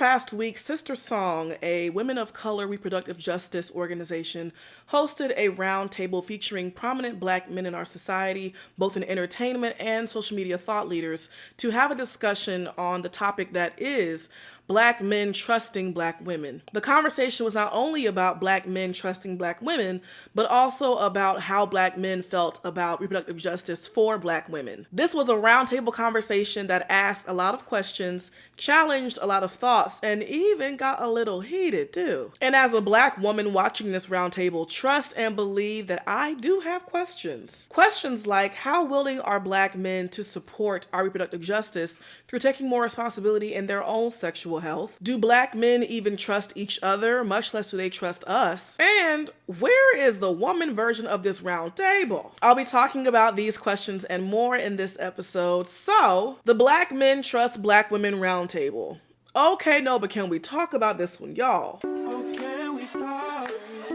past week, Sister Song, a women of color reproductive justice organization, hosted a roundtable featuring prominent black men in our society, both in entertainment and social media thought leaders, to have a discussion on the topic that is Black men trusting Black women. The conversation was not only about Black men trusting Black women, but also about how Black men felt about reproductive justice for Black women. This was a roundtable conversation that asked a lot of questions, challenged a lot of thoughts, and even got a little heated too. And as a Black woman watching this roundtable, trust and believe that I do have questions. Questions like, how willing are Black men to support our reproductive justice through taking more responsibility in their own sexual health? Do Black men even trust each other, much less do they trust us? And where is the woman version of this round table? I'll be talking about these questions and more in this episode. So, the Black men trust Black women round table. Okay, no, but can we talk about this one, y'all? Oh, can we talk?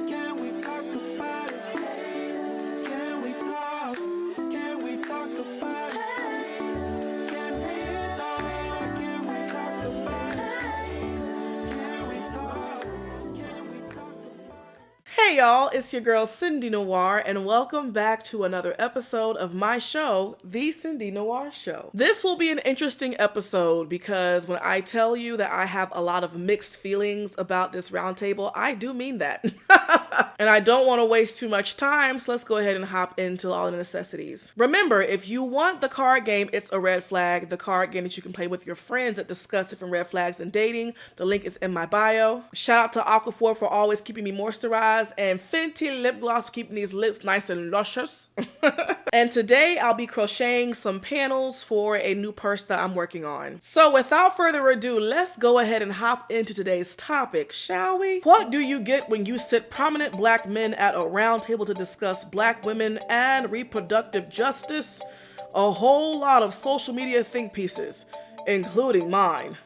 Can we talk about it? Can we talk? Can we talk about it? Can we talk? Can we talk about it? Can we talk? Can we talk about it? Hey y'all, it's your girl Cindy Noir, and welcome back to another episode of my show, The Cindy Noir Show. This will be an interesting episode because when I tell you that I have a lot of mixed feelings about this roundtable, I do mean that. And I don't want to waste too much time, so let's go ahead and hop into all the necessities. Remember, if you want the card game, It's a Red Flag, the card game that you can play with your friends that discuss different red flags in dating. The link is in my bio. Shout out to Aquaphor for always keeping me moisturized, and Fenty lip gloss for keeping these lips nice and luscious. And today I'll be crocheting some panels for a new purse that I'm working on. So without further ado, let's go ahead and hop into today's topic, shall we? What do you get when you sit prominent Black men at a round table to discuss Black women and reproductive justice? A whole lot of social media think pieces, including mine.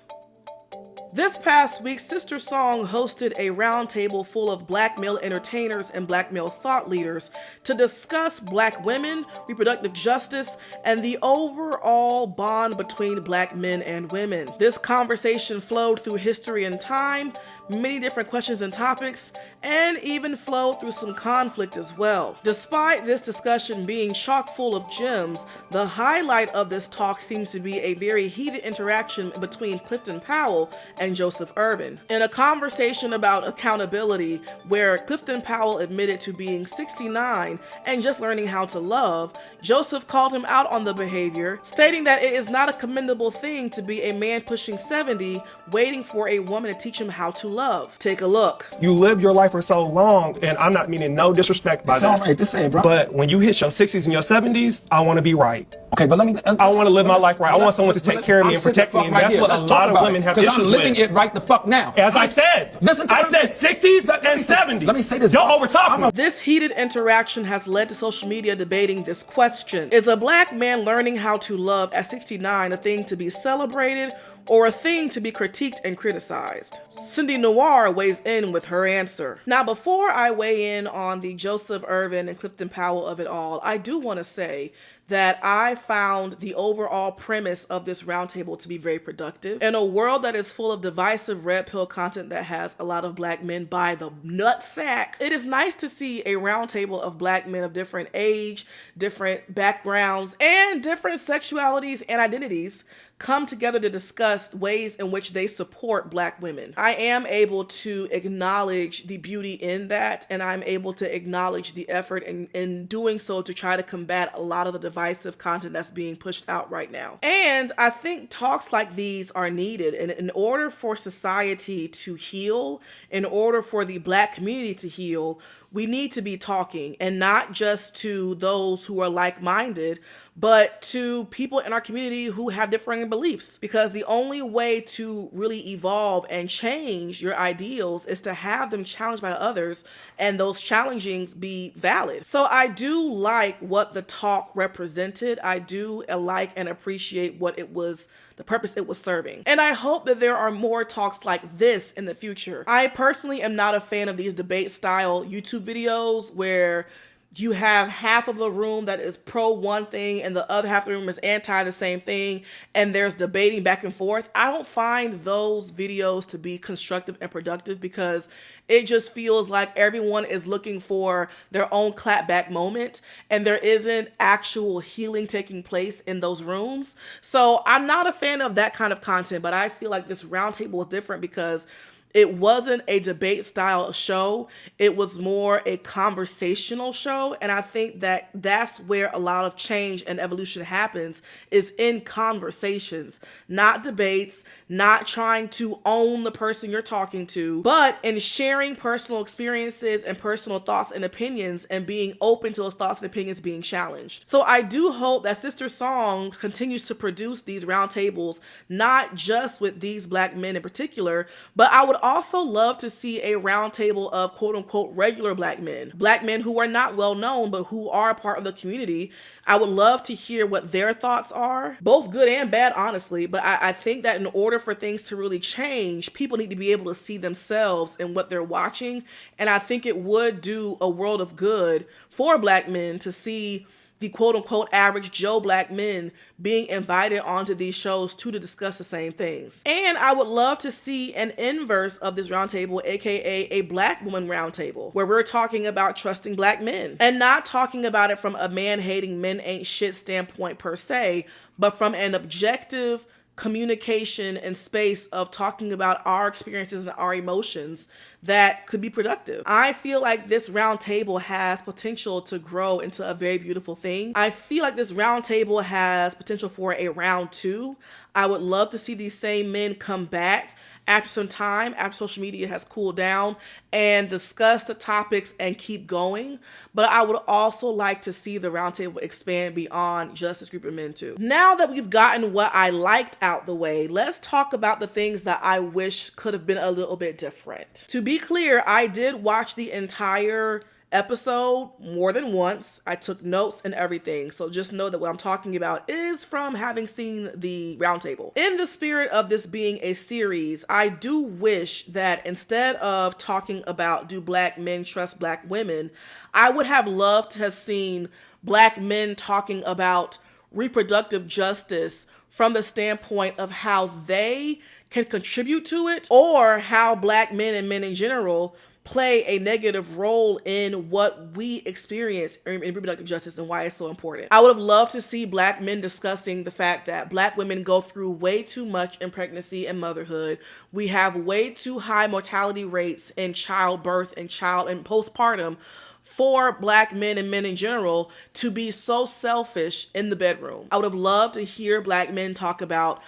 This past week, Sister Song hosted a roundtable full of Black male entertainers and Black male thought leaders to discuss Black women, reproductive justice, and the overall bond between Black men and women. This conversation flowed through history and time, many different questions and topics, and even flowed through some conflict as well. Despite this discussion being chock full of gems, the highlight of this talk seems to be a very heated interaction between Clifton Powell and Joseph Urban. In a conversation about accountability, where Clifton Powell admitted to being 69 and just learning how to love, Joseph called him out on the behavior, stating that it is not a commendable thing to be a man pushing 70 waiting for a woman to teach him how to love. Take a look. You live your life for so long, and I'm not meaning no disrespect by It's this. all right, just say it, bro. But when you hit your 60s and your 70s, I want to be right. Okay, but let me. I want to live my life right. I want someone to take care of me and protect me, and that's what a lot of women have issues with. Because I'm living it right the fuck now. As I said, I said 60s and 70s. Let me say this. Y'all overtalk me. This heated interaction has led to social media debating this question. Is a Black man learning how to love at 69 a thing to be celebrated, or a thing to be critiqued and criticized? Cindy Noir weighs in with her answer. Now, before I weigh in on the Joseph Urban and Clifton Powell of it all, I do want to say that I found the overall premise of this roundtable to be very productive. In a world that is full of divisive red pill content that has a lot of Black men by the nutsack, it is nice to see a roundtable of Black men of different age, different backgrounds, and different sexualities and identities come together to discuss ways in which they support Black women. I am able to acknowledge the beauty in that, and I'm able to acknowledge the effort in doing so to try to combat a lot of the divisive content that's being pushed out right now. And I think talks like these are needed in order for society to heal, in order for the Black community to heal. We need to be talking, and not just to those who are like-minded, but to people in our community who have differing beliefs. Because the only way to really evolve and change your ideals is to have them challenged by others, and those challengings be valid. So I do like what the talk represented. I do like and appreciate what it was, the purpose it was serving. And I hope that there are more talks like this in the future. I personally am not a fan of these debate style YouTube videos where you have half of the room that is pro one thing and the other half of the room is anti the same thing, and there's debating back and forth. I don't find those videos to be constructive and productive because it just feels like everyone is looking for their own clapback moment and there isn't actual healing taking place in those rooms. So I'm not a fan of that kind of content, but I feel like this roundtable was different because it wasn't a debate style show. It was more a conversational show. And I think that that's where a lot of change and evolution happens, is in conversations, not debates, not trying to own the person you're talking to, but in sharing personal experiences and personal thoughts and opinions and being open to those thoughts and opinions being challenged. So I do hope that Sister Song continues to produce these roundtables, not just with these Black men in particular, but I would also love to see a roundtable of quote unquote regular Black men who are not well known, but who are part of the community. I would love to hear what their thoughts are, both good and bad, honestly. But I think that in order for things to really change, people need to be able to see themselves in what they're watching. And I think it would do a world of good for Black men to see the quote unquote average Joe Black men being invited onto these shows to discuss the same things. And I would love to see an inverse of this roundtable, aka a Black woman roundtable, where we're talking about trusting Black men and not talking about it from a man hating men ain't shit standpoint per se, but from an objective communication and space of talking about our experiences and our emotions that could be productive. I feel like this round table has potential to grow into a very beautiful thing. I feel like this round table has potential for a round 2. I would love to see these same men come back after some time, after social media has cooled down, and discuss the topics and keep going. But I would also like to see the roundtable expand beyond just this group of men too. Now that we've gotten what I liked out the way, let's talk about the things that I wish could have been a little bit different. To be clear, I did watch the entire episode more than once. I took notes and everything. So just know that what I'm talking about is from having seen the roundtable. In the spirit of this being a series, I do wish that instead of talking about do Black men trust Black women, I would have loved to have seen Black men talking about reproductive justice from the standpoint of how they can contribute to it, or how Black men and men in general play a negative role in what we experience in reproductive justice and why it's so important. I would have loved to see Black men discussing the fact that Black women go through way too much in pregnancy and motherhood. We have way too high mortality rates in childbirth and postpartum for Black men and men in general to be so selfish in the bedroom. I would have loved to hear Black men talk about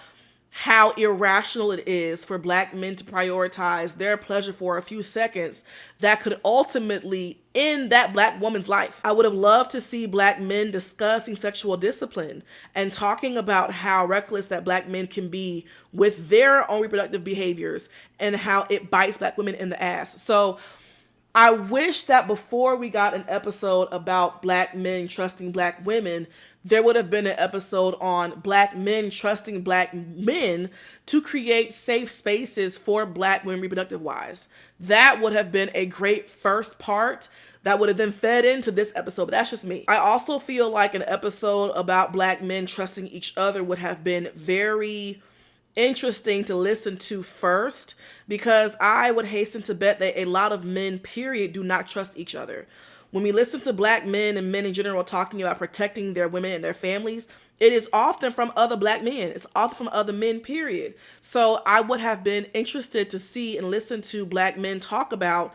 how irrational it is for Black men to prioritize their pleasure for a few seconds that could ultimately end that Black woman's life. I would have loved to see Black men discussing sexual discipline and talking about how reckless that Black men can be with their own reproductive behaviors and how it bites Black women in the ass. So I wish that before we got an episode about Black men trusting Black women, there would have been an episode on Black men trusting Black men to create safe spaces for Black women reproductive wise. That would have been a great first part that would have then fed into this episode, but that's just me. I also feel like an episode about Black men trusting each other would have been very interesting to listen to first, because I would hasten to bet that a lot of men, period, do not trust each other. When we listen to Black men and men in general talking about protecting their women and their families, it is often from other Black men. It's often from other men, period. So I would have been interested to see and listen to Black men talk about,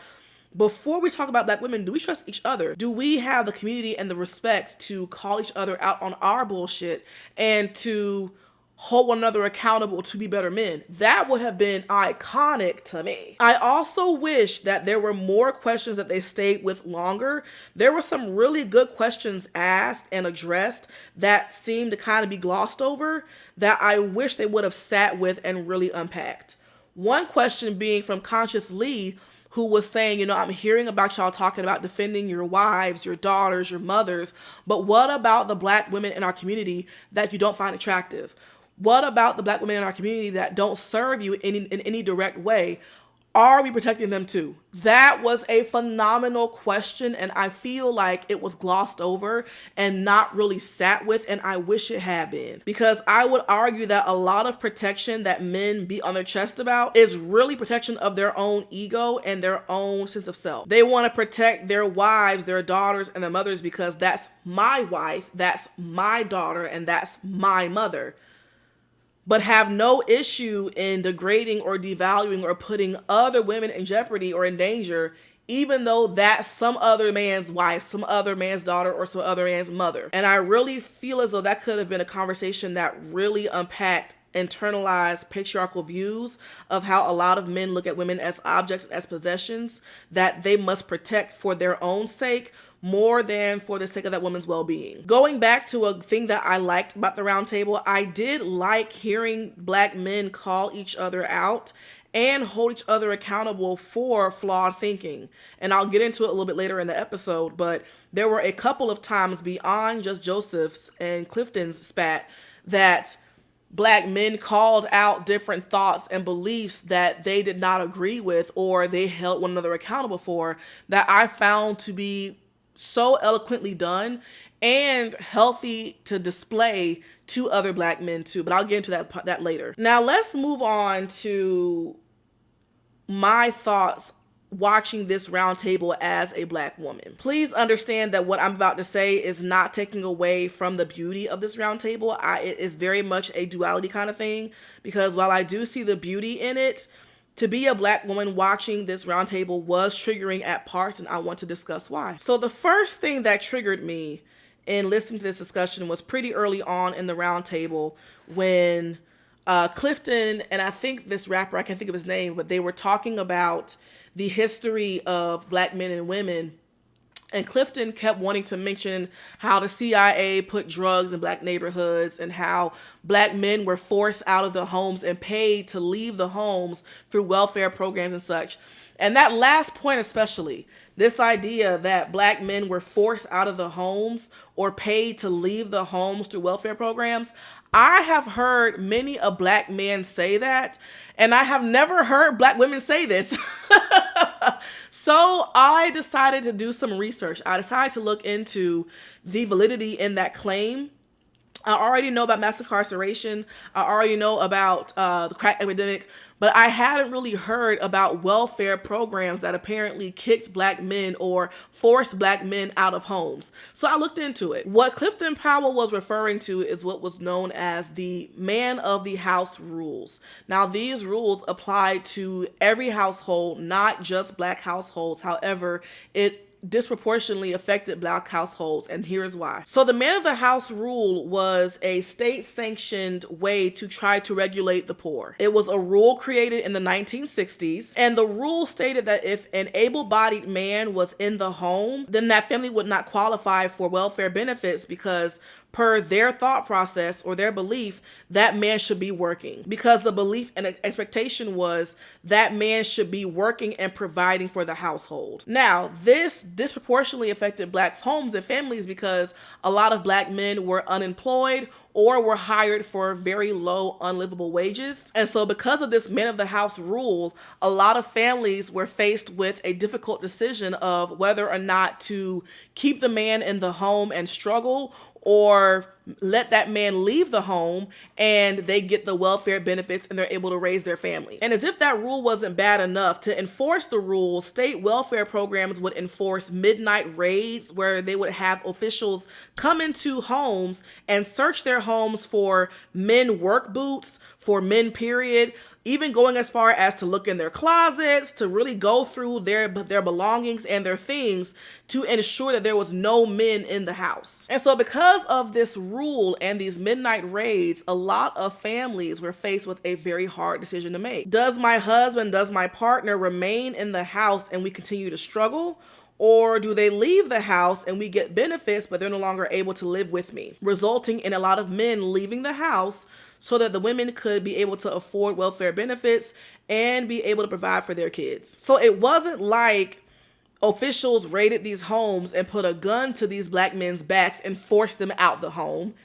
before we talk about Black women, do we trust each other? Do we have the community and the respect to call each other out on our bullshit and to hold one another accountable to be better men? That would have been iconic to me. I also wish that there were more questions that they stayed with longer. There were some really good questions asked and addressed that seemed to kind of be glossed over that I wish they would have sat with and really unpacked. One question being from Conscious Lee, who was saying, I'm hearing about y'all talking about defending your wives, your daughters, your mothers, but what about the Black women in our community that you don't find attractive? What about the Black women in our community that don't serve you in any direct way? Are we protecting them too? That was a phenomenal question, and I feel like it was glossed over and not really sat with, and I wish it had been. Because I would argue that a lot of protection that men beat on their chest about is really protection of their own ego and their own sense of self. They want to protect their wives, their daughters, and their mothers because that's my wife, that's my daughter, and that's my mother. But have no issue in degrading or devaluing or putting other women in jeopardy or in danger, even though that's some other man's wife, some other man's daughter, or some other man's mother. And I really feel as though that could have been a conversation that really unpacked internalized patriarchal views of how a lot of men look at women as objects, as possessions that they must protect for their own sake, more than for the sake of that woman's well-being. Going back to a thing that I liked about the roundtable, I did like hearing Black men call each other out and hold each other accountable for flawed thinking. And I'll get into it a little bit later in the episode, but there were a couple of times beyond just Joseph's and Clifton's spat that Black men called out different thoughts and beliefs that they did not agree with or they held one another accountable for, that I found to be so eloquently done and healthy to display to other Black men too. But I'll get into that later. Now let's move on to my thoughts watching this roundtable as a Black woman. Please understand that what I'm about to say is not taking away from the beauty of this roundtable. It is very much a duality kind of thing, because while I do see the beauty in it, to be a Black woman watching this roundtable was triggering at parts, and I want to discuss why. So the first thing that triggered me in listening to this discussion was pretty early on in the roundtable when Clifton, and I think this rapper, I can't think of his name, but they were talking about the history of Black men and women. And Clifton kept wanting to mention how the CIA put drugs in Black neighborhoods and how Black men were forced out of the homes and paid to leave the homes through welfare programs and such. And that last point especially, this idea that Black men were forced out of the homes or paid to leave the homes through welfare programs, I have heard many a Black man say that, and I have never heard Black women say this. So I decided to do some research. I decided to look into the validity in that claim. I already know about mass incarceration. I already know about the crack epidemic, but I hadn't really heard about welfare programs that apparently kicked Black men or forced Black men out of homes. So I looked into it. What Clifton Powell was referring to is what was known as the man of the house rules. Now, these rules apply to every household, not just Black households. However, it disproportionately affected Black households, and here's why. So the man of the house rule was a state-sanctioned way to try to regulate the poor. It was a rule created in the 1960s, and the rule stated that if an able-bodied man was in the home, then that family would not qualify for welfare benefits because per their thought process or their belief, that man should be working, because the belief and expectation was that man should be working and providing for the household. Now, this disproportionately affected Black homes and families because a lot of Black men were unemployed or were hired for very low, unlivable wages. And so because of this man of the house rule, a lot of families were faced with a difficult decision of whether or not to keep the man in the home and struggle, or let that man leave the home and they get the welfare benefits and they're able to raise their family. And as if that rule wasn't bad enough, to enforce the rule, state welfare programs would enforce midnight raids where they would have officials come into homes and search their homes for men work boots, for men period, even going as far as to look in their closets, to really go through their belongings and their things to ensure that there was no men in the house. And so because of this rule and these midnight raids, a lot of families were faced with a very hard decision to make. Does my husband, does my partner remain in the house and we continue to struggle? Or do they leave the house and we get benefits, but they're no longer able to live with me, resulting in a lot of men leaving the house so that the women could be able to afford welfare benefits and be able to provide for their kids. So it wasn't like officials raided these homes and put a gun to these Black men's backs and forced them out the home.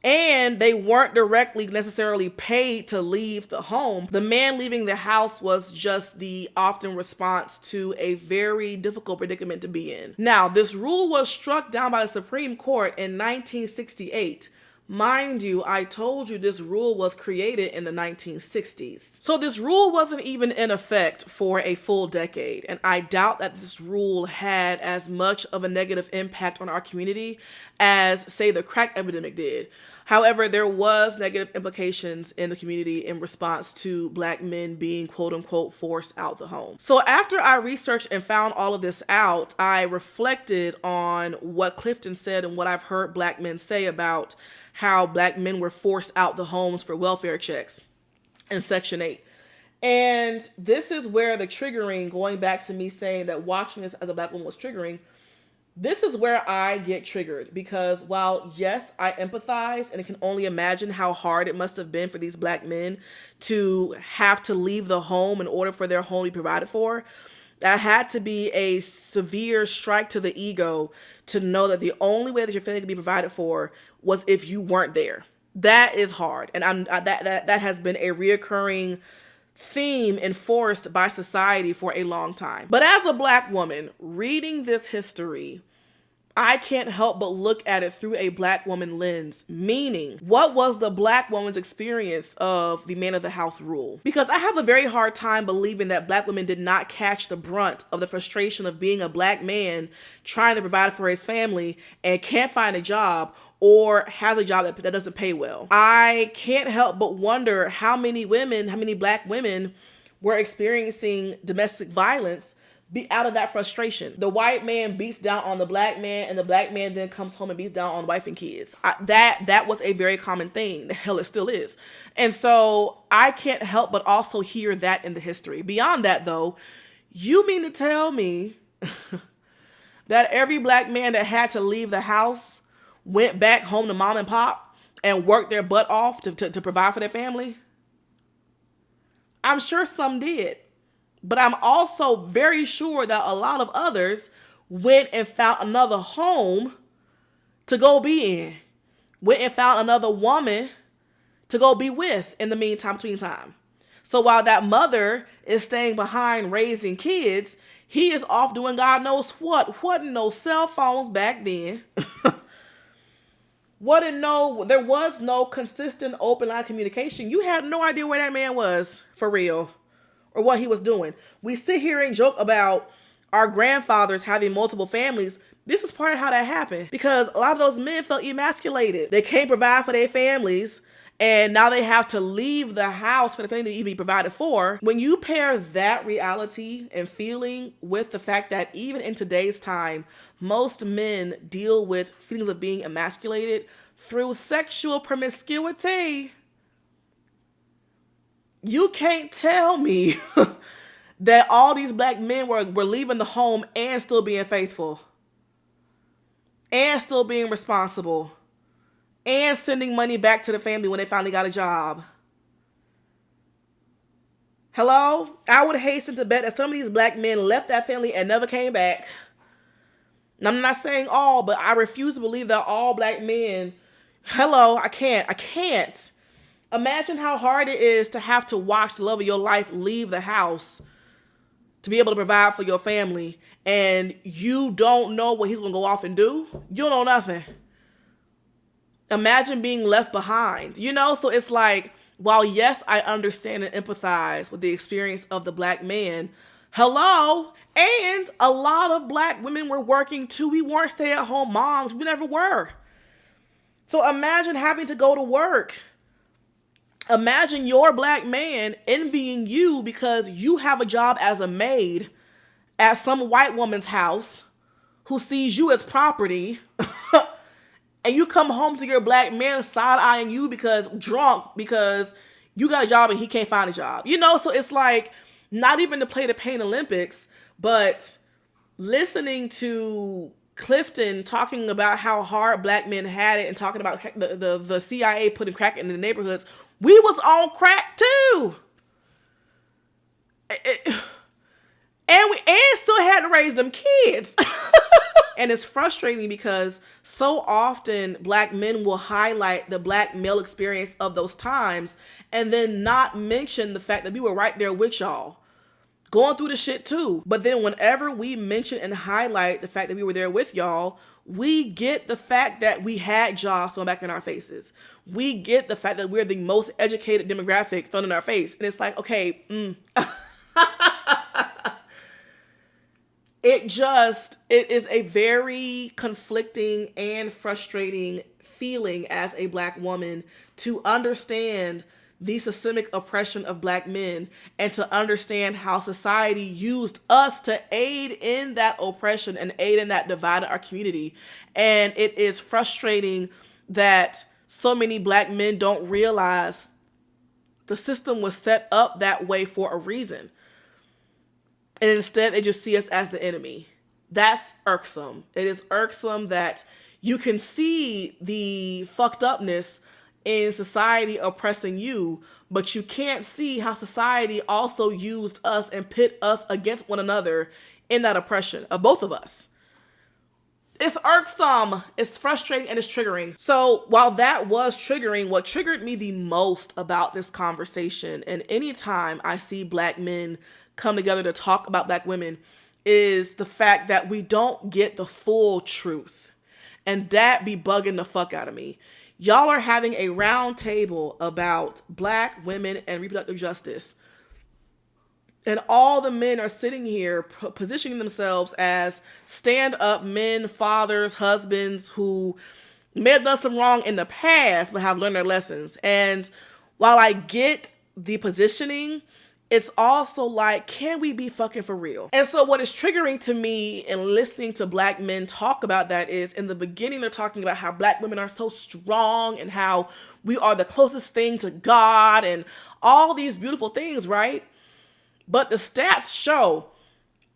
And they weren't directly necessarily paid to leave the home. The man leaving the house was just the often response to a very difficult predicament to be in. Now, this rule was struck down by the Supreme Court in 1968. Mind you, I told you this rule was created in the 1960s. So this rule wasn't even in effect for a full decade, and I doubt that this rule had as much of a negative impact on our community as, say, the crack epidemic did. However, there was negative implications in the community in response to Black men being quote unquote forced out the home. So after I researched and found all of this out, I reflected on what Clifton said and what I've heard Black men say about how Black men were forced out the homes for welfare checks in Section 8. And this is where the triggering, going back to me saying that watching this as a Black woman was triggering, this is where I get triggered, because while, yes, I empathize and can only imagine how hard it must have been for these Black men to have to leave the home in order for their home to be provided for, that had to be a severe strike to the ego to know that the only way that your family could be provided for was if you weren't there. That is hard. And that has been a reoccurring theme enforced by society for a long time. But as a Black woman reading this history, I can't help but look at it through a Black woman lens, meaning what was the Black woman's experience of the man of the house rule? Because I have a very hard time believing that Black women did not catch the brunt of the frustration of being a Black man trying to provide for his family and can't find a job, or has a job that doesn't pay well. I can't help but wonder how many Black women were experiencing domestic violence out of that frustration. The white man beats down on the Black man, and the Black man then comes home and beats down on wife and kids. That was a very common thing. Hell, it still is. And so I can't help but also hear that in the history. Beyond that, though, you mean to tell me that every Black man that had to leave the house went back home to mom and pop and worked their butt off to provide for their family? I'm sure some did. But I'm also very sure that a lot of others went and found another home to go be in. Went and found another woman to go be with in the meantime, between time. So while that mother is staying behind raising kids, he is off doing God knows what. Wasn't no cell phones back then. There was no consistent open line communication. You had no idea where that man was, for real, or what he was doing. We sit here and joke about our grandfathers having multiple families. This is part of how that happened, because a lot of those men felt emasculated. They can't provide for their families, and now they have to leave the house for the family to even be provided for. When you pair that reality and feeling with the fact that even in today's time, most men deal with feelings of being emasculated through sexual promiscuity, you can't tell me that all these Black men were leaving the home and still being faithful, and still being responsible, and sending money back to the family when they finally got a job. Hello? I would hasten to bet that some of these Black men left that family and never came back. I'm not saying all, but I refuse to believe that all Black men. Hello, I can't. Imagine how hard it is to have to watch the love of your life leave the house to be able to provide for your family, and you don't know what he's going to go off and do. You don't know nothing. Imagine being left behind, So it's like, while yes, I understand and empathize with the experience of the Black man, hello, and a lot of Black women were working too. We weren't stay-at-home moms. We never were. So imagine having to go to work. Imagine your Black man envying you because you have a job as a maid at some white woman's house who sees you as property. And you come home to your Black man side-eyeing you because you got a job and he can't find a job. So it's like, not even to play the Pain Olympics, but listening to Clifton talking about how hard Black men had it and talking about the CIA putting crack in the neighborhoods. We was on crack too. And still had to raise them kids. And it's frustrating because so often black men will highlight the black male experience of those times and then not mention the fact that we were right there with y'all, going through the shit too. But then whenever we mention and highlight the fact that we were there with y'all, we get the fact that we had jobs thrown back in our faces. We get the fact that we're the most educated demographic thrown in our face. And it's like, okay, it is a very conflicting and frustrating feeling as a black woman to understand the systemic oppression of black men and to understand how society used us to aid in that oppression and aid in that divide in our community. And it is frustrating that so many black men don't realize the system was set up that way for a reason. And instead, they just see us as the enemy. That's irksome. It is irksome that you can see the fucked upness in society oppressing you, but you can't see how society also used us and pit us against one another in that oppression of both of us. It's irksome, it's frustrating, and it's triggering. So while that was triggering, what triggered me the most about this conversation, and anytime I see black men come together to talk about black women, is the fact that we don't get the full truth. And that be bugging the fuck out of me. Y'all are having a round table about black women and reproductive justice. And all the men are sitting here positioning themselves as stand-up men, fathers, husbands who may have done some wrong in the past but have learned their lessons. And while I get the positioning, it's also like, can we be fucking for real? And so what is triggering to me in listening to black men talk about that is, in the beginning, they're talking about how black women are so strong and how we are the closest thing to God and all these beautiful things, right? But the stats show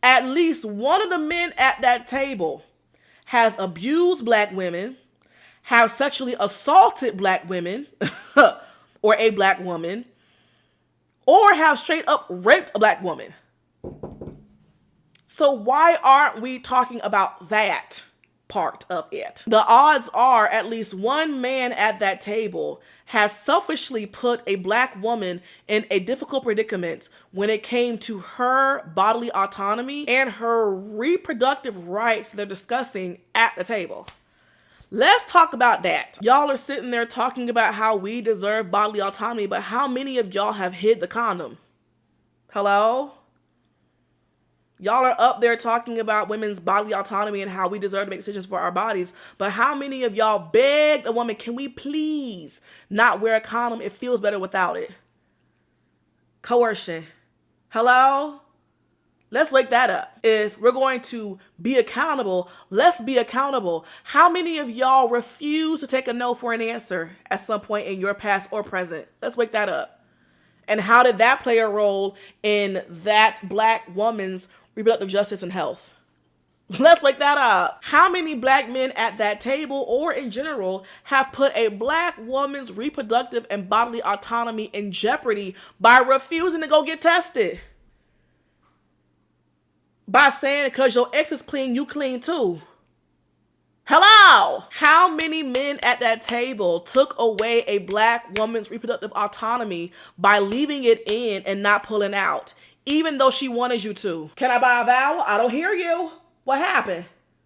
at least one of the men at that table has abused black women, have sexually assaulted black women or a black woman, or have straight up raped a black woman. So why aren't we talking about that part of it? The odds are at least one man at that table has selfishly put a black woman in a difficult predicament when it came to her bodily autonomy and her reproductive rights they're discussing at the table. Let's talk about that. Y'all are sitting there talking about how we deserve bodily autonomy, but how many of y'all have hid the condom? Hello? Y'all are up there talking about women's bodily autonomy and how we deserve to make decisions for our bodies, but how many of y'all begged a woman, can we please not wear a condom? It feels better without it. Coercion. Hello? Let's wake that up. If we're going to be accountable, let's be accountable. How many of y'all refuse to take a no for an answer at some point in your past or present? Let's wake that up. And how did that play a role in that black woman's reproductive justice and health? Let's wake that up. How many black men at that table or in general have put a black woman's reproductive and bodily autonomy in jeopardy by refusing to go get tested? By saying because your ex is clean, you clean too. Hello? How many men at that table took away a black woman's reproductive autonomy by leaving it in and not pulling out, even though she wanted you to? Can I buy a vowel? I don't hear you. What happened?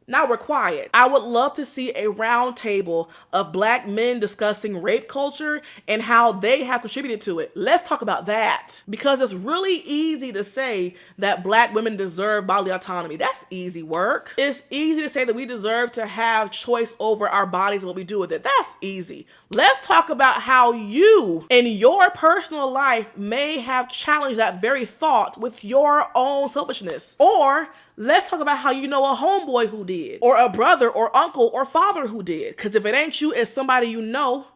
Now we're quiet. I would love to see a round table of black men discussing rape culture and how they have contributed to it. Let's talk about that. Because it's really easy to say that black women deserve bodily autonomy. That's easy work. It's easy to say that we deserve to have choice over our bodies and what we do with it. That's easy. Let's talk about how you, in your personal life, may have challenged that very thought with your own selfishness. Or let's talk about how you know a homeboy who did, or a brother or uncle or father who did. Because if it ain't you, it's somebody you know.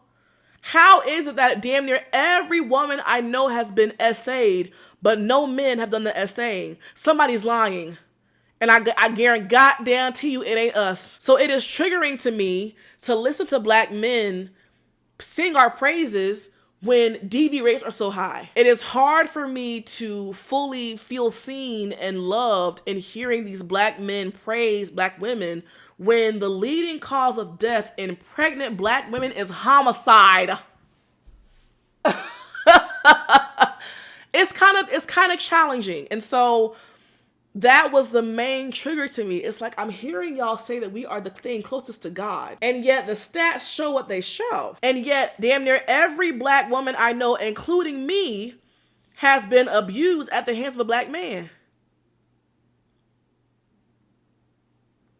How is it that damn near every woman I know has been essayed, but no men have done the essaying? Somebody's lying. And I guarantee you it ain't us. So it is triggering to me to listen to black men sing our praises when DV rates are so high. It is hard for me to fully feel seen and loved in hearing these black men praise black women when the leading cause of death in pregnant black women is homicide. It's kind of challenging. And so that was the main trigger to me. It's like I'm hearing y'all say that we are the thing closest to God. And yet the stats show what they show. And yet damn near every black woman I know, including me, has been abused at the hands of a black man.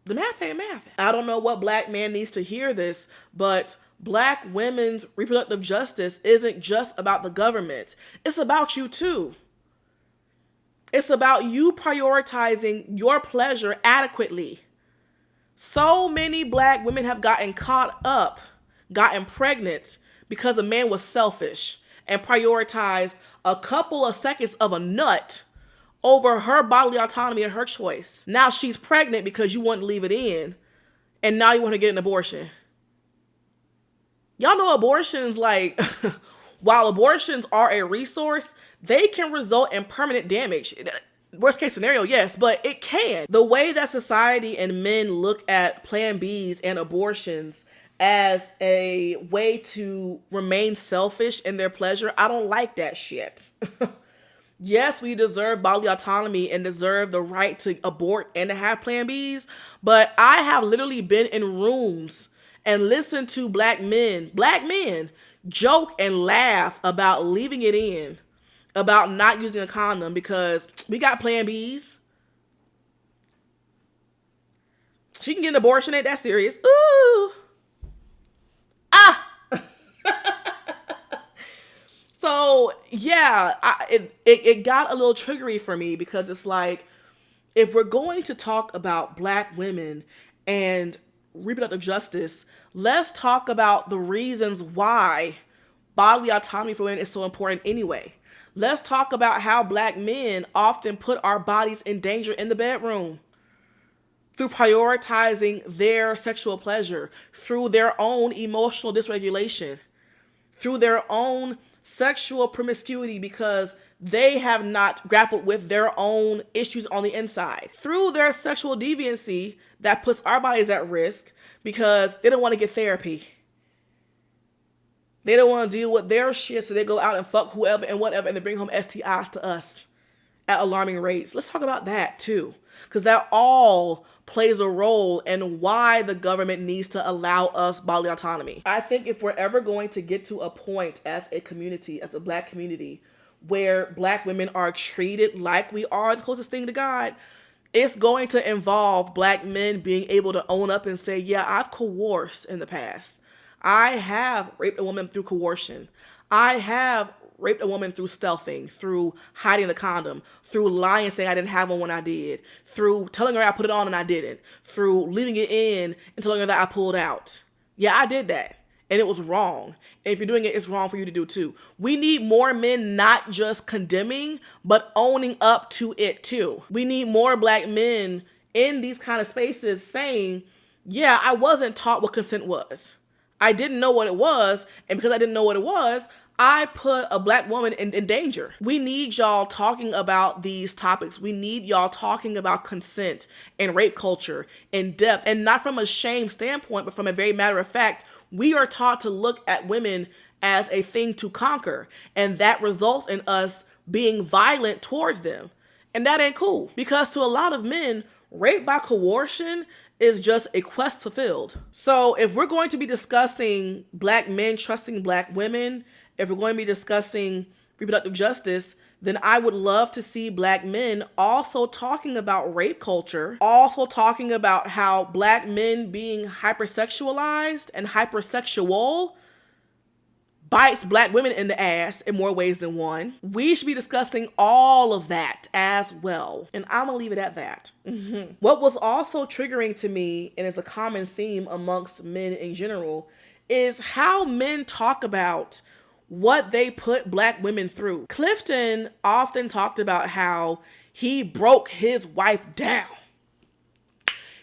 The math ain't math. I don't know what black man needs to hear this, but black women's reproductive justice isn't just about the government. It's about you too. It's about you prioritizing your pleasure adequately. So many black women have gotten pregnant because a man was selfish and prioritized a couple of seconds of a nut over her bodily autonomy and her choice. Now she's pregnant because you wouldn't leave it in, and now you want to get an abortion. Y'all know abortions, like, while abortions are a resource, they can result in permanent damage. Worst case scenario, yes, but it can. The way that society and men look at Plan Bs and abortions as a way to remain selfish in their pleasure, I don't like that shit. Yes, we deserve bodily autonomy and deserve the right to abort and to have Plan Bs, but I have literally been in rooms and listened to black men joke and laugh about leaving it in, about not using a condom because we got Plan Bs. She can get an abortion, ain't that serious? Ooh. Ah. So yeah, it got a little triggery for me because it's like, if we're going to talk about black women and reproductive justice, let's talk about the reasons why bodily autonomy for women is so important anyway. Let's talk about how black men often put our bodies in danger in the bedroom through prioritizing their sexual pleasure, through their own emotional dysregulation, through their own sexual promiscuity because they have not grappled with their own issues on the inside, through their sexual deviancy that puts our bodies at risk because they don't want to get therapy. They don't want to deal with their shit, so they go out and fuck whoever and whatever, and they bring home STIs to us at alarming rates. Let's talk about that too, because that all plays a role in why the government needs to allow us bodily autonomy. I think if we're ever going to get to a point as a community, as a black community, where black women are treated like we are the closest thing to God, it's going to involve black men being able to own up and say, yeah, I've coerced in the past. I have raped a woman through coercion. I have raped a woman through stealthing, through hiding the condom, through lying saying I didn't have one when I did, through telling her I put it on and I didn't, through leaving it in and telling her that I pulled out. Yeah, I did that. And it was wrong. And if you're doing it, it's wrong for you to do too. We need more men not just condemning, but owning up to it too. We need more black men in these kind of spaces saying, yeah, I wasn't taught what consent was. I didn't know what it was. And because I didn't know what it was, I put a black woman in danger. We need y'all talking about these topics. We need y'all talking about consent and rape culture in depth, and not from a shame standpoint, but from a very matter of fact. We are taught to look at women as a thing to conquer, and that results in us being violent towards them. And that ain't cool, because to a lot of men, rape by coercion is just a quest fulfilled. So if we're going to be discussing black men trusting black women, if we're going to be discussing reproductive justice, then I would love to see black men also talking about rape culture, also talking about how black men being hypersexualized and hypersexual bites black women in the ass in more ways than one. We should be discussing all of that as well. And I'm gonna leave it at that. What was also triggering to me, and is a common theme amongst men in general, is how men talk about what they put black women through. Clifton often talked about how he broke his wife down.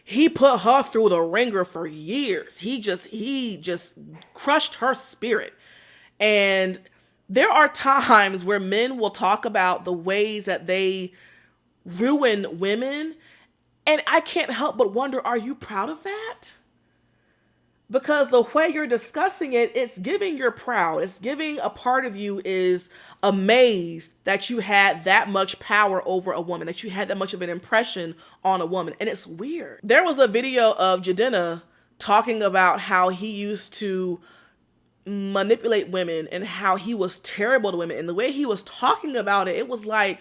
He put her through the ringer for years. He just crushed her spirit. And There are times where men will talk about the ways that they ruin women, and I can't help but wonder, are you proud of that? Because the way you're discussing it, it's giving you're proud. It's giving a part of you is amazed that you had that much power over a woman, that you had that much of an impression on a woman. And it's weird. There was a video of Jadena talking about how he used to manipulate women and how he was terrible to women. And the way he was talking about it, it was like,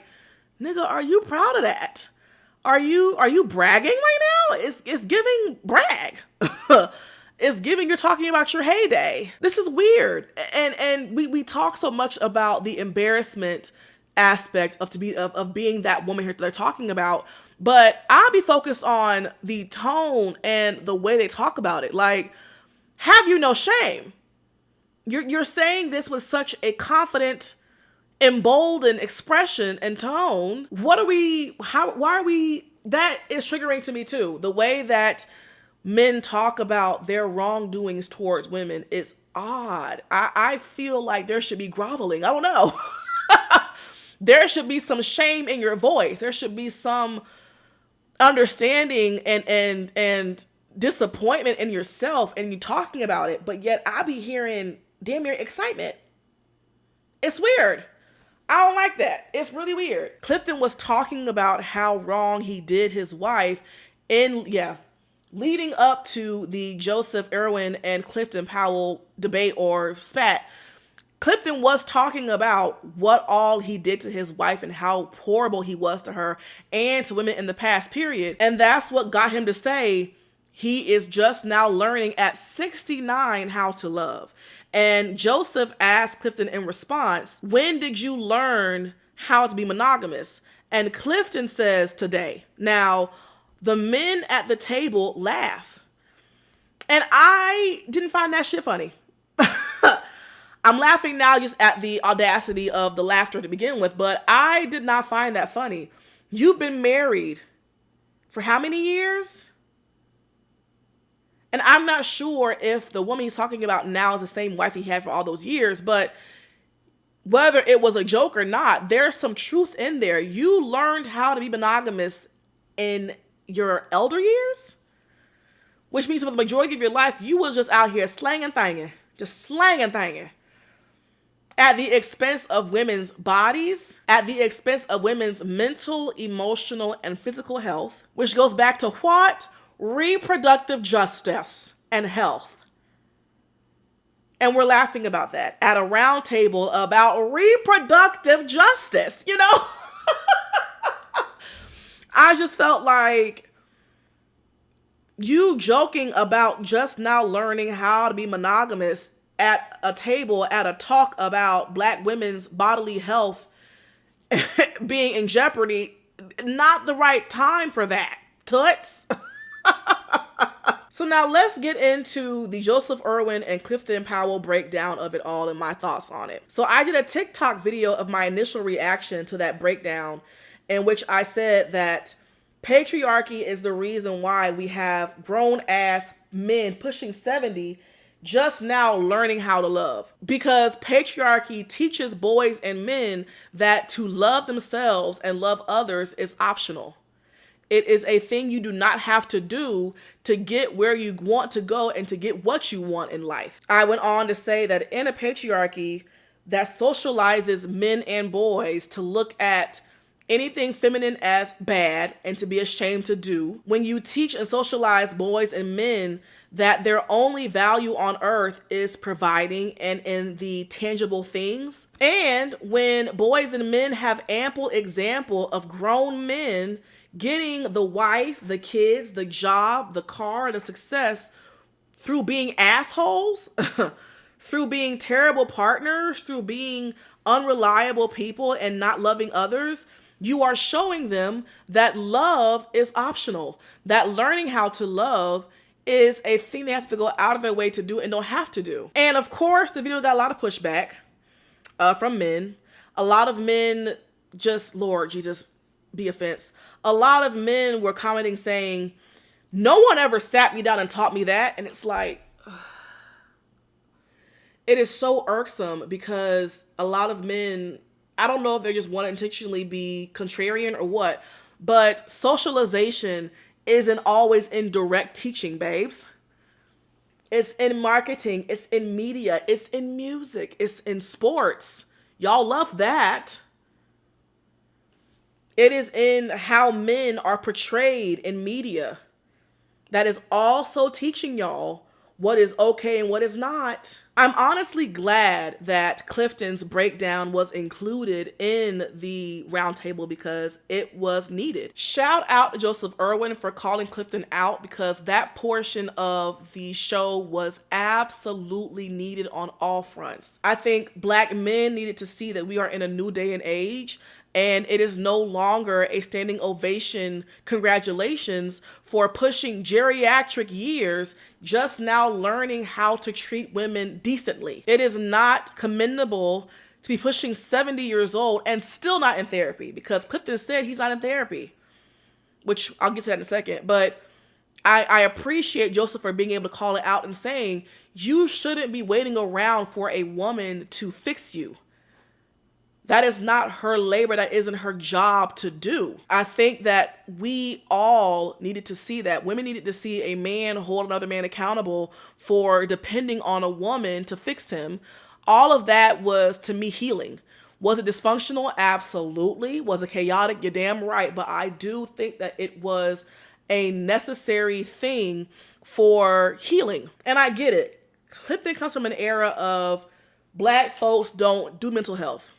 nigga, are you proud of that? Are you bragging right now? It's giving brag. It's giving you're talking about your heyday. This is weird. And we talk so much about the embarrassment aspect of being that woman here that they're talking about, but I'll be focused on the tone and the way they talk about it. Like, have you no shame? You're saying this with such a confident, emboldened expression and tone. Why are we, that is triggering to me too. The way that men talk about their wrongdoings towards women is odd. I feel like there should be groveling. I don't know. There should be some shame in your voice. There should be some understanding and disappointment in yourself and you talking about it. But yet I be hearing damn near excitement. It's weird. I don't like that. It's really weird. Clifton was talking about how wrong he did his wife leading up to the Joseph Irwin and Clifton Powell debate or spat. Clifton was talking about what all he did to his wife and how horrible he was to her and to women in the past period. And that's what got him to say he is just now learning at 69 how to love. And Joseph asked Clifton in response, when did you learn how to be monogamous? And Clifton says today. Now, the men at the table laugh. And I didn't find that shit funny. I'm laughing now just at the audacity of the laughter to begin with, but I did not find that funny. You've been married for how many years? And I'm not sure if the woman he's talking about now is the same wife he had for all those years, but whether it was a joke or not, there's some truth in there. You learned how to be monogamous in your elder years, which means for the majority of your life, you was just out here slanging thanging, at the expense of women's bodies, at the expense of women's mental, emotional, and physical health, which goes back to what? Reproductive justice and health. And we're laughing about that at a round table about reproductive justice, you know? I just felt like you joking about just now learning how to be monogamous at a table, at a talk about Black women's bodily health being in jeopardy, not the right time for that, toots. So now let's get into the Joseph Irwin and Clifton Powell breakdown of it all and my thoughts on it. So I did a TikTok video of my initial reaction to that breakdown in which I said that patriarchy is the reason why we have grown-ass men pushing 70 just now learning how to love. Because patriarchy teaches boys and men that to love themselves and love others is optional. It is a thing you do not have to do to get where you want to go and to get what you want in life. I went on to say that in a patriarchy that socializes men and boys to look at anything feminine as bad and to be ashamed to do, when you teach and socialize boys and men that their only value on earth is providing and in the tangible things, and when boys and men have ample example of grown men getting the wife, the kids, the job, the car, the success through being assholes, through being terrible partners, through being unreliable people and not loving others, you are showing them that love is optional, that learning how to love is a thing they have to go out of their way to do and don't have to do. And of course, the video got a lot of pushback from men. A lot of men just, Lord Jesus, be offense. A lot of men were commenting saying, no one ever sat me down and taught me that. And it's like, It is so irksome because a lot of men, I don't know if they just want to intentionally be contrarian or what, but socialization isn't always in direct teaching, babes. It's in marketing, it's in media, it's in music, it's in sports. Y'all love that. It is in how men are portrayed in media. That is also teaching y'all what is okay and what is not. I'm honestly glad that Clifton's breakdown was included in the roundtable because it was needed. Shout out to Joseph Irwin for calling Clifton out because that portion of the show was absolutely needed on all fronts. I think Black men needed to see that we are in a new day and age, and it is no longer a standing ovation, congratulations, for pushing geriatric years, just now learning how to treat women decently. It is not commendable to be pushing 70 years old and still not in therapy, because Clifton said he's not in therapy, which I'll get to that in a second. But I appreciate Joseph for being able to call it out and saying, you shouldn't be waiting around for a woman to fix you. That is not her labor. That isn't her job to do. I think that we all needed to see that. Women needed to see a man hold another man accountable for depending on a woman to fix him. All of that was, to me, healing. Was it dysfunctional? Absolutely. Was it chaotic? You're damn right. But I do think that it was a necessary thing for healing. And I get it. Clifton comes from an era of Black folks don't do mental health.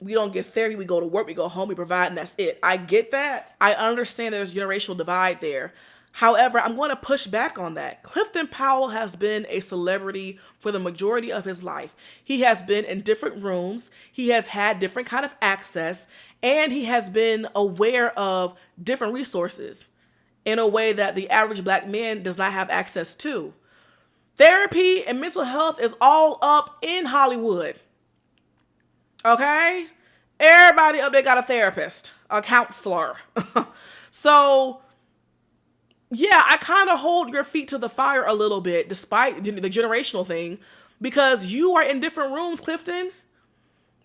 We don't get therapy, we go to work, we go home, we provide, and that's it. I get that. I understand there's a generational divide there. However, I'm going to push back on that. Clifton Powell has been a celebrity for the majority of his life. He has been in different rooms, he has had different kind of access, and he has been aware of different resources in a way that the average Black man does not have access to. Therapy and mental health is all up in Hollywood. Okay? Everybody up there got a therapist, a counselor. So, yeah, I kind of hold your feet to the fire a little bit, despite the generational thing, because you are in different rooms, Clifton.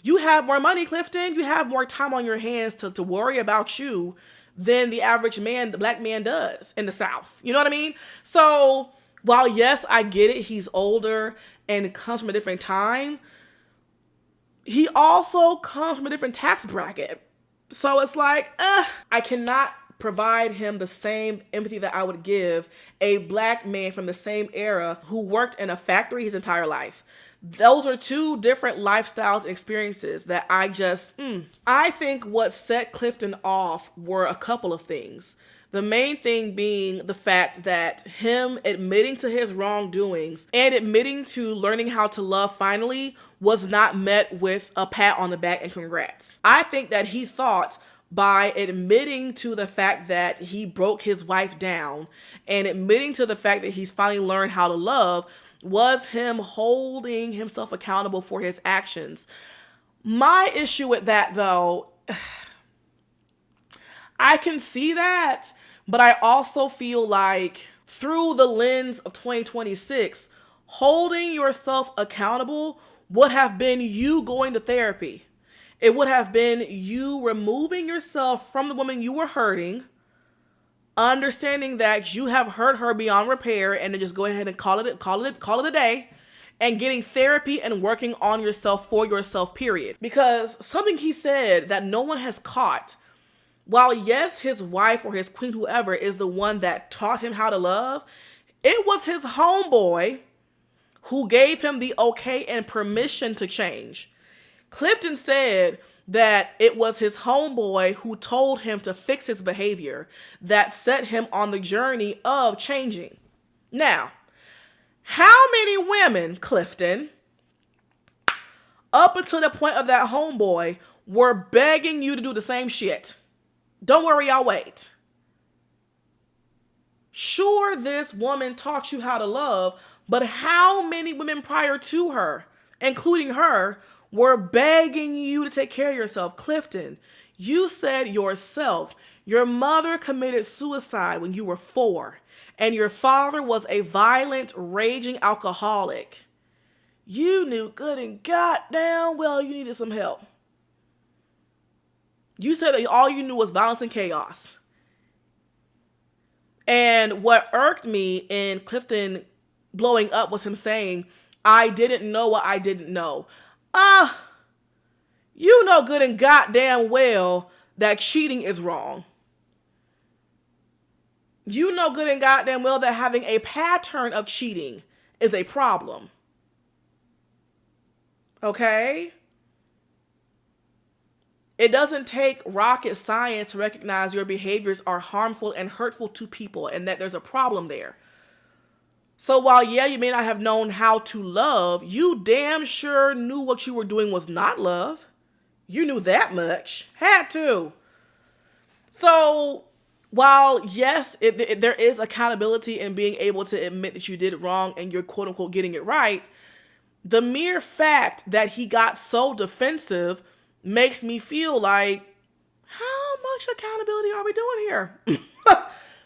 You have more money, Clifton. You have more time on your hands to worry about you than the average man, the Black man, does in the South. You know what I mean? So, while yes, I get it, he's older and comes from a different time, he also comes from a different tax bracket. So it's like, I cannot provide him the same empathy that I would give a Black man from the same era who worked in a factory his entire life. Those are two different lifestyles and experiences that I think what set Clifton off were a couple of things. The main thing being the fact that him admitting to his wrongdoings and admitting to learning how to love finally was not met with a pat on the back and congrats. I think that he thought by admitting to the fact that he broke his wife down and admitting to the fact that he's finally learned how to love was him holding himself accountable for his actions. My issue with that, though, I can see that, but I also feel like through the lens of 2026, holding yourself accountable would have been you going to therapy. It would have been you removing yourself from the woman you were hurting, understanding that you have hurt her beyond repair, and then just go ahead and call it a day, and getting therapy and working on yourself for yourself, period. Because something he said that no one has caught, while yes, his wife or his queen, whoever, is the one that taught him how to love, it was his homeboy who gave him the okay and permission to change. Clifton said that it was his homeboy who told him to fix his behavior that set him on the journey of changing. Now, how many women, Clifton, up until the point of that homeboy, were begging you to do the same shit? Don't worry, I'll wait. Sure, this woman taught you how to love, but how many women prior to her, including her, were begging you to take care of yourself? Clifton, you said yourself, your mother committed suicide when you were 4, and your father was a violent, raging alcoholic. You knew good and goddamn well you needed some help. You said that all you knew was violence and chaos. And what irked me in Clifton blowing up was him saying, I didn't know what I didn't know. You know good and goddamn well that cheating is wrong. You know good and goddamn well that having a pattern of cheating is a problem. Okay? It doesn't take rocket science to recognize your behaviors are harmful and hurtful to people and that there's a problem there. So while, yeah, you may not have known how to love, you damn sure knew what you were doing was not love. You knew that much. Had to. So while, yes, there is accountability in being able to admit that you did it wrong and you're quote unquote getting it right, the mere fact that he got so defensive makes me feel like, how much accountability are we doing here?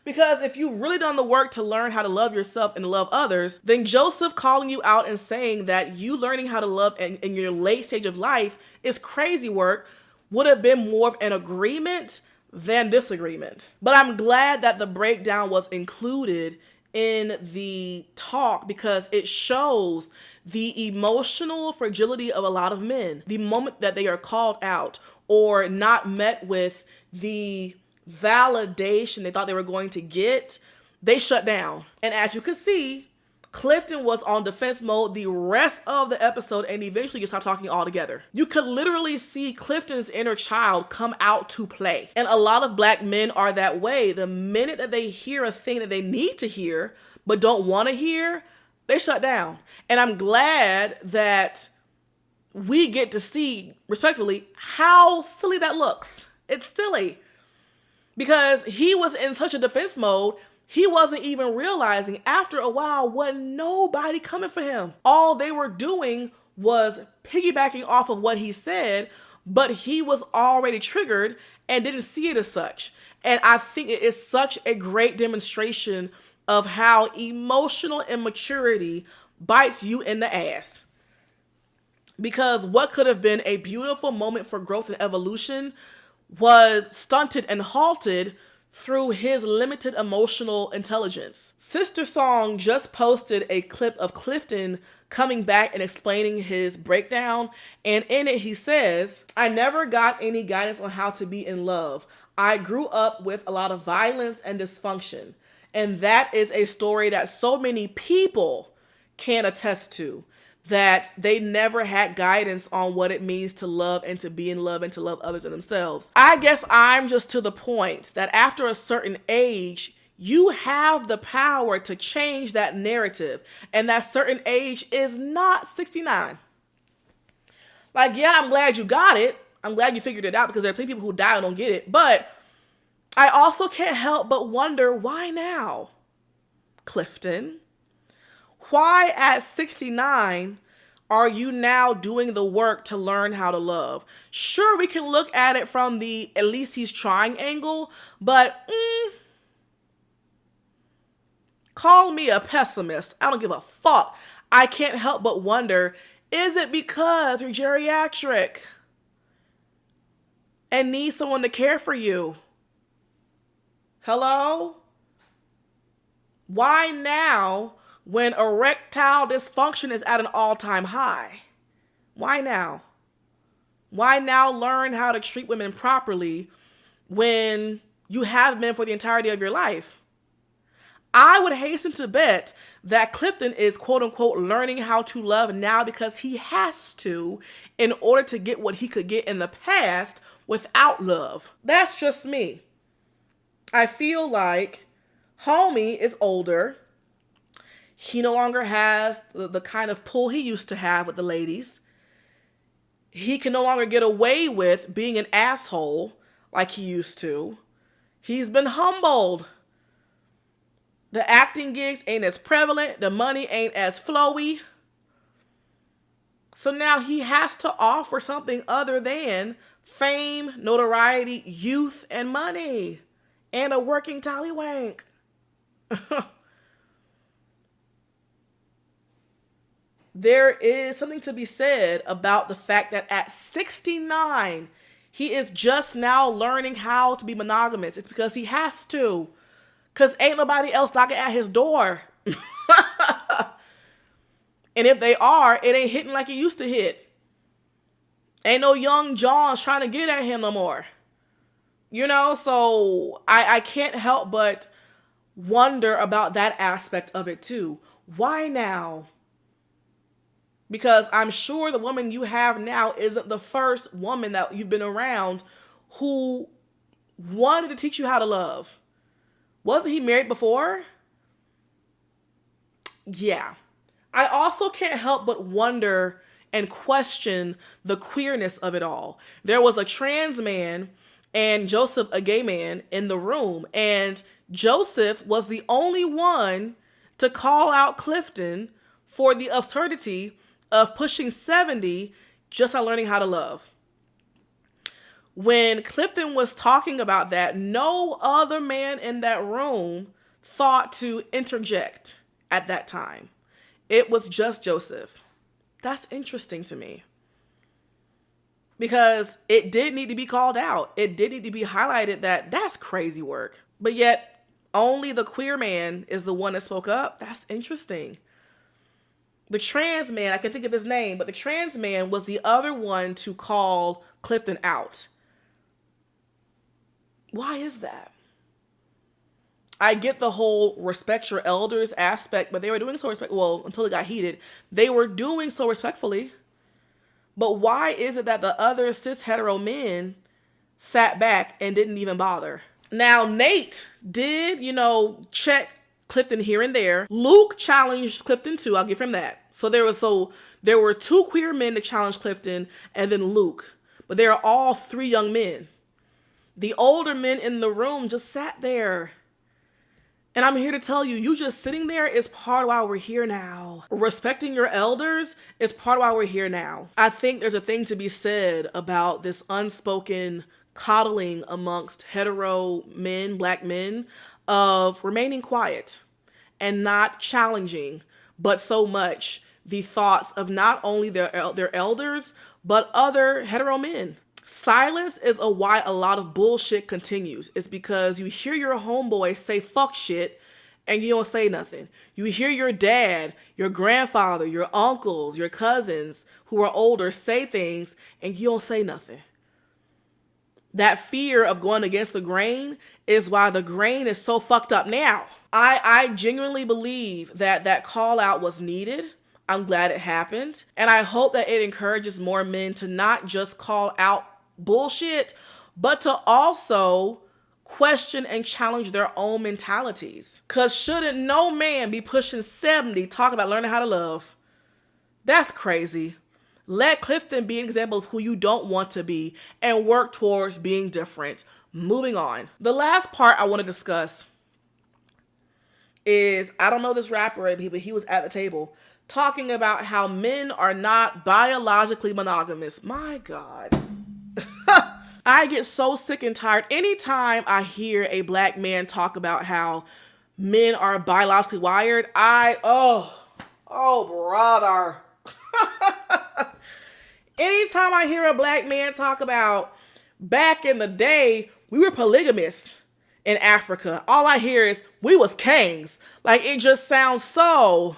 Because if you've really done the work to learn how to love yourself and love others, then Joseph calling you out and saying that you learning how to love in your late stage of life is crazy work would have been more of an agreement than disagreement. But I'm glad that the breakdown was included in the talk because it shows the emotional fragility of a lot of men. The moment that they are called out or not met with the validation they thought they were going to get, they shut down. And as you can see, Clifton was on defense mode the rest of the episode and eventually you stopped talking altogether. You could literally see Clifton's inner child come out to play. And a lot of black men are that way. The minute that they hear a thing that they need to hear but don't want to hear, they shut down. And I'm glad that we get to see, respectfully, how silly that looks. It's silly. Because he was in such a defense mode, he wasn't even realizing after a while wasn't nobody coming for him. All they were doing was piggybacking off of what he said, but he was already triggered and didn't see it as such. And I think it is such a great demonstration of how emotional immaturity bites you in the ass. Because what could have been a beautiful moment for growth and evolution was stunted and halted through his limited emotional intelligence. Sister Song just posted a clip of Clifton coming back and explaining his breakdown. And in it, he says, I never got any guidance on how to be in love. I grew up with a lot of violence and dysfunction. And that is a story that so many people can attest to. That they never had guidance on what it means to love and to be in love and to love others and themselves. I guess I'm just to the point that after a certain age, you have the power to change that narrative. And that certain age is not 69. Like, yeah, I'm glad you got it. I'm glad you figured it out because there are plenty of people who die and don't get it. But I also can't help but wonder, why now, Clifton? Why at 69 are you now doing the work to learn how to love? Sure, we can look at it from the at least he's trying angle, but call me a pessimist. I don't give a fuck. I can't help but wonder, is it because you're geriatric and need someone to care for you? Hello? Why now? When erectile dysfunction is at an all-time high? Why now? Why now learn how to treat women properly when you have been for the entirety of your life? I would hasten to bet that Clifton is quote-unquote learning how to love now because he has to in order to get what he could get in the past without love. That's just me. I feel like homie is older. He no longer has the kind of pull he used to have with the ladies. He can no longer get away with being an asshole like he used to. He's been humbled. The acting gigs ain't as prevalent. The money ain't as flowy. So now he has to offer something other than fame, notoriety, youth, and money. And a working tallywhank. there is something to be said about the fact that at 69, he is just now learning how to be monogamous. It's because he has to. Because ain't nobody else knocking at his door. And if they are, it ain't hitting like it used to hit. Ain't no young Johns trying to get at him no more. You know, so I can't help but wonder about that aspect of it too. Why now? Because I'm sure the woman you have now isn't the first woman that you've been around who wanted to teach you how to love. Wasn't he married before? Yeah. I also can't help but wonder and question the queerness of it all. There was a trans man and Joseph, a gay man, in the room. And Joseph was the only one to call out Clifton for the absurdity of pushing 70 just on learning how to love. When Clifton was talking about that, no other man in that room thought to interject at that time. It was just Joseph. That's interesting to me. Because it did need to be called out. It did need to be highlighted that that's crazy work. But yet, only the queer man is the one that spoke up. That's interesting. The trans man, I can think of his name, but the trans man was the other one to call Clifton out. Why is that? I get the whole respect your elders aspect, but they were doing so well, until it got heated. They were doing so respectfully. But why is it that the other cis hetero men sat back and didn't even bother? Now, Nate did, check Clifton here and there. Luke challenged Clifton too. I'll give him that. So there were two queer men to challenge Clifton and then Luke. But they are all three young men. The older men in the room just sat there. And I'm here to tell you, you just sitting there is part of why we're here now. Respecting your elders is part of why we're here now. I think there's a thing to be said about this unspoken coddling amongst hetero men, black men, of remaining quiet and not challenging, but so much the thoughts of not only their elders, but other hetero men. Silence is why a lot of bullshit continues. It's because you hear your homeboy say fuck shit and you don't say nothing. You hear your dad, your grandfather, your uncles, your cousins who are older say things and you don't say nothing. That fear of going against the grain is why the grain is so fucked up now. I genuinely believe that call out was needed. I'm glad it happened. And I hope that it encourages more men to not just call out bullshit, but to also question and challenge their own mentalities. Because shouldn't no man be pushing 70 talking about learning how to love? That's crazy. Let Clifton be an example of who you don't want to be and work towards being different. Moving on. The last part I want to discuss is, I don't know this rapper, but he was at the table talking about how men are not biologically monogamous. My God. I get so sick and tired anytime I hear a black man talk about how men are biologically wired. Oh brother. Anytime I hear a black man talk about back in the day, we were polygamous in Africa. All I hear is we was kings. Like, it just sounds so.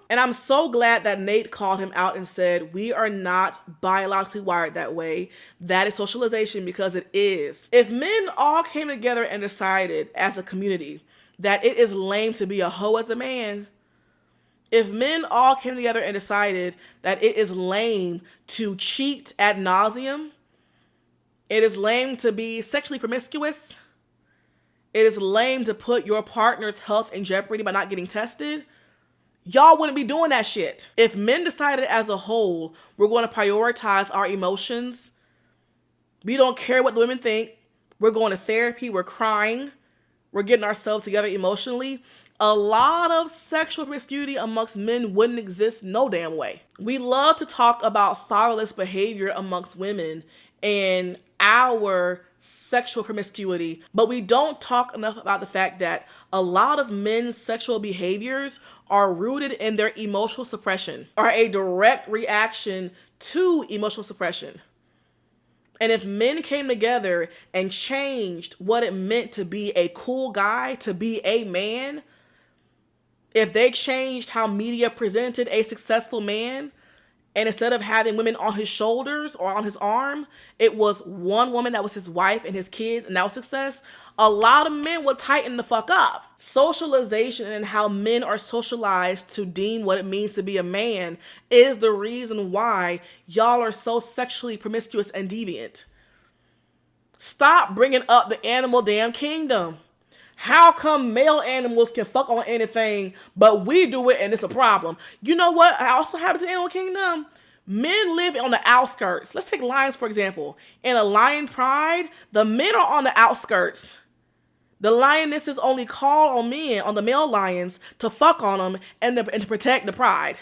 And I'm so glad that Nate called him out and said, we are not biologically wired that way. That is socialization, because it is. If men all came together and decided as a community that it is lame to be a hoe as a man, if men all came together and decided that it is lame to cheat ad nauseum, it is lame to be sexually promiscuous, it is lame to put your partner's health in jeopardy by not getting tested, y'all wouldn't be doing that shit. If men decided as a whole, we're going to prioritize our emotions, we don't care what the women think, we're going to therapy, we're crying, we're getting ourselves together emotionally, a lot of sexual promiscuity amongst men wouldn't exist no damn way. We love to talk about fatherless behavior amongst women, and our sexual promiscuity, but we don't talk enough about the fact that a lot of men's sexual behaviors are rooted in their emotional suppression, are a direct reaction to emotional suppression. And if men came together and changed what it meant to be a cool guy, to be a man, if they changed how media presented a successful man, and instead of having women on his shoulders or on his arm, it was one woman that was his wife and his kids, and that was success, a lot of men would tighten the fuck up. Socialization and how men are socialized to deem what it means to be a man is the reason why y'all are so sexually promiscuous and deviant. Stop bringing up the animal damn kingdom. How come male animals can fuck on anything, but we do it and it's a problem? You know what also happens in animal kingdom? Men live on the outskirts. Let's take lions, for example. In a lion pride, the men are on the outskirts. The lionesses only call on men, on the male lions, to fuck on them and to protect the pride.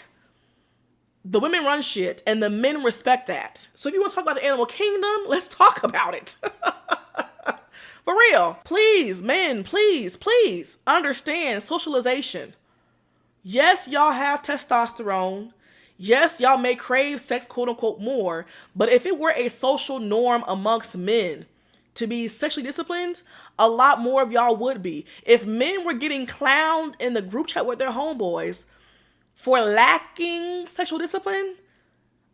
The women run shit, and the men respect that. So if you want to talk about the animal kingdom, let's talk about it. For real. Please, men, please understand socialization. Yes, y'all have testosterone. Yes, y'all may crave sex, quote unquote, more. But if it were a social norm amongst men to be sexually disciplined, a lot more of y'all would be. If men were getting clowned in the group chat with their homeboys for lacking sexual discipline,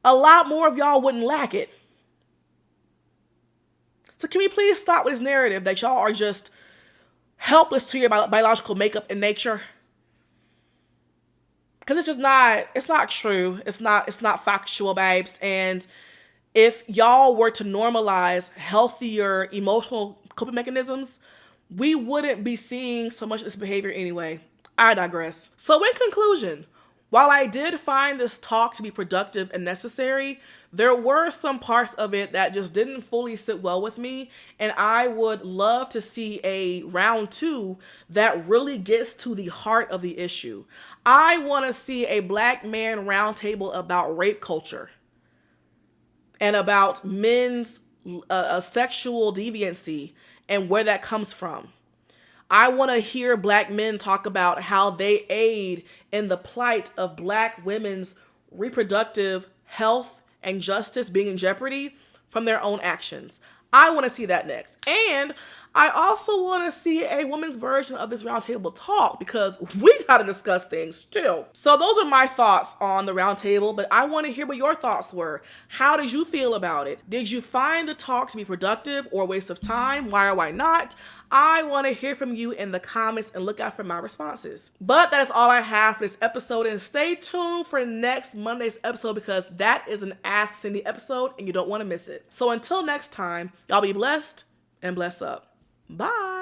a lot more of y'all wouldn't lack it. So can we please stop with this narrative that y'all are just helpless to your biological makeup and nature? Because it's not true. It's not factual, babes. And if y'all were to normalize healthier emotional coping mechanisms, we wouldn't be seeing so much of this behavior anyway. I digress. So in conclusion, while I did find this talk to be productive and necessary, there were some parts of it that just didn't fully sit well with me, and I would love to see a round 2 that really gets to the heart of the issue. I want to see a black man roundtable about rape culture and about men's sexual deviancy and where that comes from. I want to hear black men talk about how they aid in the plight of black women's reproductive health and justice being in jeopardy from their own actions. I want to see that next. And I also want to see a woman's version of this roundtable talk, because we got to discuss things too. So those are my thoughts on the roundtable, but I want to hear what your thoughts were. How did you feel about it? Did you find the talk to be productive or a waste of time? Why or why not? I want to hear from you in the comments and look out for my responses. But that is all I have for this episode, and stay tuned for next Monday's episode, because that is an Ask Cindy episode and you don't want to miss it. So until next time, y'all be blessed and bless up. Bye.